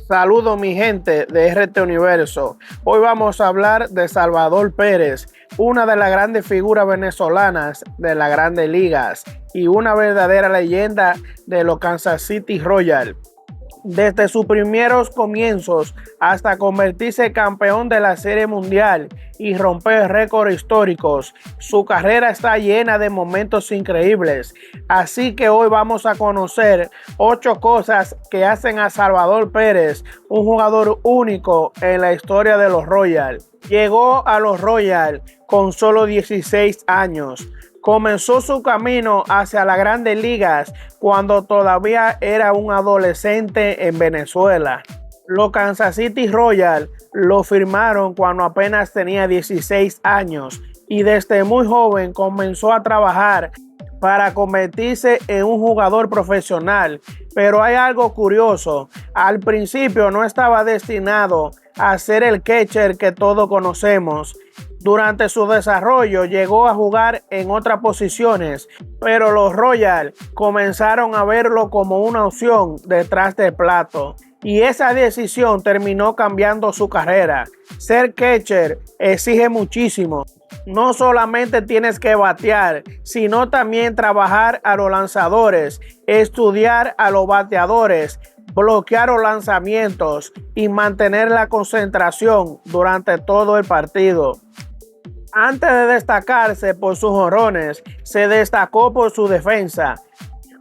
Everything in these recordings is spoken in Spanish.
Saludos mi gente de RT Universo. Hoy vamos a hablar de Salvador Pérez, una de las grandes figuras venezolanas de las grandes ligas y una verdadera leyenda de los Kansas City Royals. Desde sus primeros comienzos hasta convertirse en campeón de la Serie Mundial y romper récords históricos, su carrera está llena de momentos increíbles. Así que hoy vamos a conocer 8 cosas que hacen a Salvador Pérez un jugador único en la historia de los Royals. Llegó a los Royals con solo 16 años. Comenzó su camino hacia las grandes ligas cuando todavía era un adolescente en Venezuela. Los Kansas City Royals lo firmaron cuando apenas tenía 16 años y desde muy joven comenzó a trabajar para convertirse en un jugador profesional. Pero hay algo curioso, al principio no estaba destinado a ser el catcher que todos conocemos. Durante su desarrollo llegó a jugar en otras posiciones, pero los Royals comenzaron a verlo como una opción detrás del plato. Y esa decisión terminó cambiando su carrera. Ser catcher exige muchísimo. No solamente tienes que batear, sino también trabajar a los lanzadores, estudiar a los bateadores, bloquear los lanzamientos y mantener la concentración durante todo el partido. Antes de destacarse por sus jonrones, se destacó por su defensa.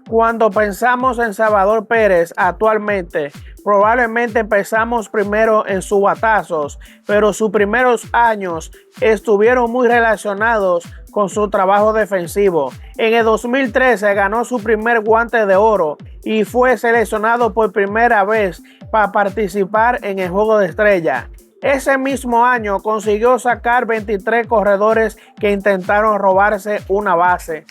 Cuando pensamos en Salvador Pérez actualmente, probablemente empezamos primero en sus batazos, pero sus primeros años estuvieron muy relacionados con su trabajo defensivo. En el 2013 ganó su primer guante de oro y fue seleccionado por primera vez para participar en el Juego de Estrellas. Ese mismo año consiguió sacar 23 corredores que intentaron robarse una base.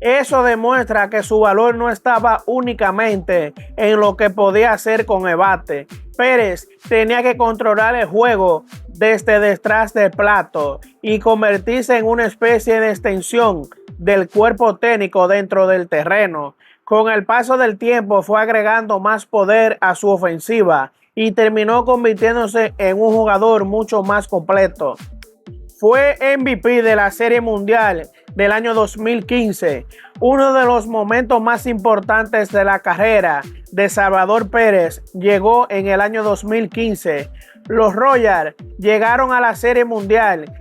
Eso demuestra que su valor no estaba únicamente en lo que podía hacer con el bate. Pérez tenía que controlar el juego desde detrás del plato y convertirse en una especie de extensión del cuerpo técnico dentro del terreno. Con el paso del tiempo fue agregando más poder a su ofensiva y terminó convirtiéndose en un jugador mucho más completo. Fue MVP de la Serie Mundial del año 2015, uno de los momentos más importantes de la carrera de Salvador Pérez llegó en el año 2015. Los Royals llegaron a la Serie Mundial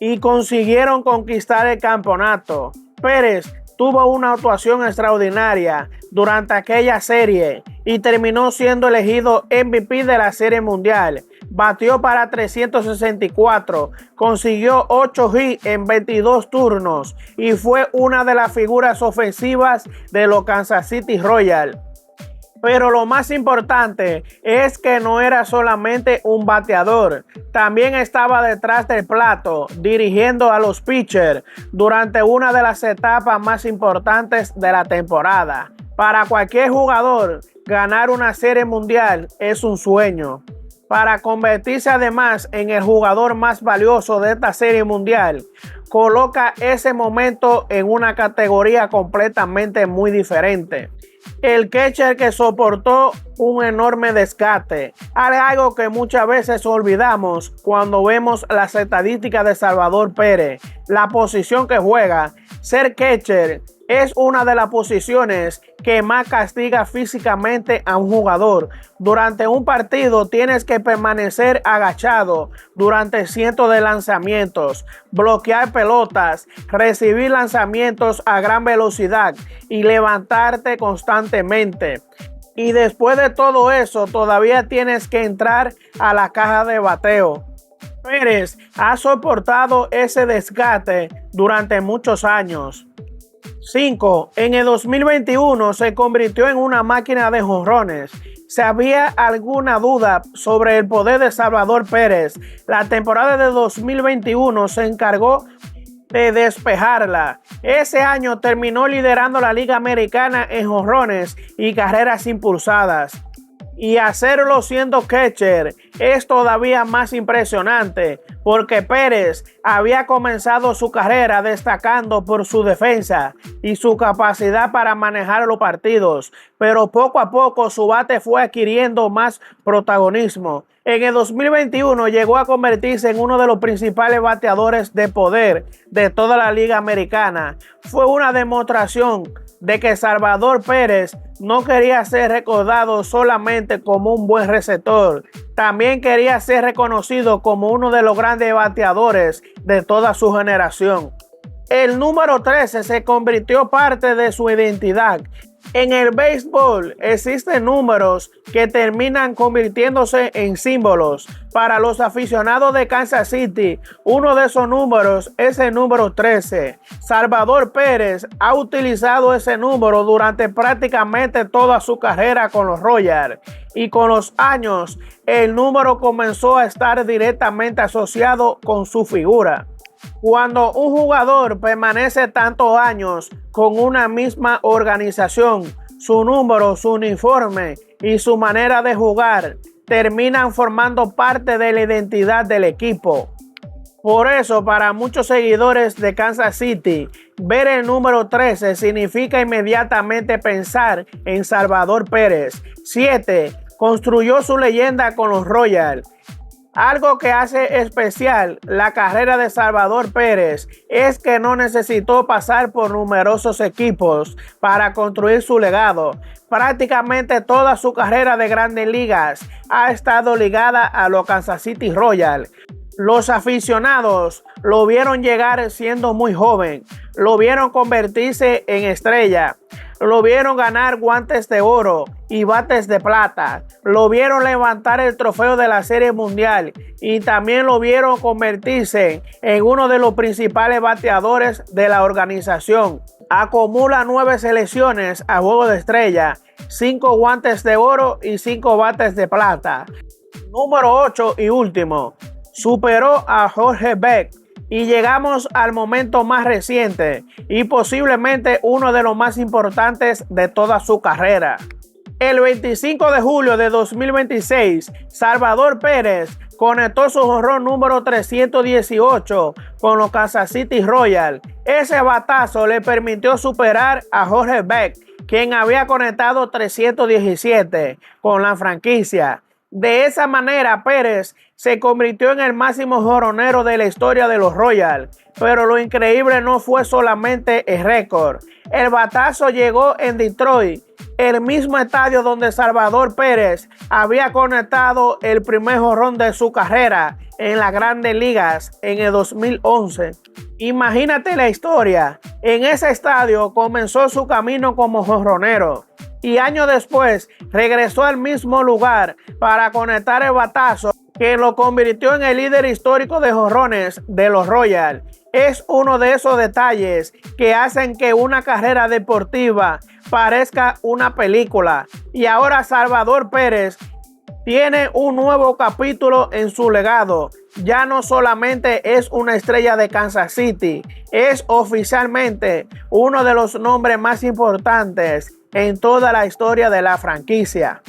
y consiguieron conquistar el campeonato. Pérez tuvo una actuación extraordinaria durante aquella serie y terminó siendo elegido MVP de la Serie Mundial. Batió para 364, consiguió 8 hits en 22 turnos y fue una de las figuras ofensivas de los Kansas City Royals. Pero lo más importante es que no era solamente un bateador, también estaba detrás del plato dirigiendo a los pitchers durante una de las etapas más importantes de la temporada. Para cualquier jugador, ganar una serie mundial es un sueño. Para convertirse además en el jugador más valioso de esta serie mundial, coloca ese momento en una categoría completamente muy diferente. El catcher que soportó un enorme desgaste, algo que muchas veces olvidamos cuando vemos las estadísticas de Salvador Pérez, la posición que juega. Ser catcher es una de las posiciones que más castiga físicamente a un jugador. Durante un partido tienes que permanecer agachado durante cientos de lanzamientos, bloquear pelotas, recibir lanzamientos a gran velocidad y levantarte constantemente. Y después de todo eso todavía tienes que entrar a la caja de bateo. Pérez ha soportado ese desgaste durante muchos años. 5. En el 2021 se convirtió en una máquina de jonrones. Si había alguna duda sobre el poder de Salvador Pérez, la temporada de 2021 se encargó de despejarla. Ese año terminó liderando la Liga Americana en jonrones y carreras impulsadas. Y hacerlo siendo catcher es todavía más impresionante, porque Pérez había comenzado su carrera destacando por su defensa y su capacidad para manejar los partidos, pero poco a poco su bate fue adquiriendo más protagonismo. En el 2021 llegó a convertirse en uno de los principales bateadores de poder de toda la Liga Americana. Fue una demostración de que Salvador Pérez no quería ser recordado solamente como un buen receptor, también quería ser reconocido como uno de los grandes bateadores de toda su generación. El número 13 se convirtió parte de su identidad. En el béisbol existen números que terminan convirtiéndose en símbolos. Para los aficionados de Kansas City, uno de esos números es el número 13. Salvador Pérez ha utilizado ese número durante prácticamente toda su carrera con los Royals, y con los años el número comenzó a estar directamente asociado con su figura. Cuando un jugador permanece tantos años con una misma organización, su número, su uniforme y su manera de jugar terminan formando parte de la identidad del equipo. Por eso, para muchos seguidores de Kansas City, ver el número 13 significa inmediatamente pensar en Salvador Pérez. 7. Construyó su leyenda con los Royals. Algo que hace especial la carrera de Salvador Pérez es que no necesitó pasar por numerosos equipos para construir su legado. Prácticamente toda su carrera de Grandes Ligas ha estado ligada a los Kansas City Royals. Los aficionados lo vieron llegar siendo muy joven, lo vieron convertirse en estrella, lo vieron ganar guantes de oro y bates de plata, lo vieron levantar el trofeo de la Serie Mundial y también lo vieron convertirse en uno de los principales bateadores de la organización. Acumula 9 selecciones a Juego de Estrella, 5 guantes de oro y 5 bates de plata. Número 8 y último, superó a George Beck. Y llegamos al momento más reciente y posiblemente uno de los más importantes de toda su carrera. El 25 de julio de 2026, Salvador Pérez conectó su jonrón número 318 con los Kansas City Royals. Ese batazo le permitió superar a George Beck, quien había conectado 317 con la franquicia. De esa manera, Pérez se convirtió en el máximo jonronero de la historia de los Royals. Pero lo increíble no fue solamente el récord. El batazo llegó en Detroit, el mismo estadio donde Salvador Pérez había conectado el primer jonrón de su carrera en las Grandes Ligas en el 2011. Imagínate la historia. En ese estadio comenzó su camino como jonronero y años después regresó al mismo lugar para conectar el batazo que lo convirtió en el líder histórico de jonrones de los Royals. Es uno de esos detalles que hacen que una carrera deportiva parezca una película. Y ahora Salvador Pérez tiene un nuevo capítulo en su legado. Ya no solamente es una estrella de Kansas City, es oficialmente uno de los nombres más importantes en toda la historia de la franquicia.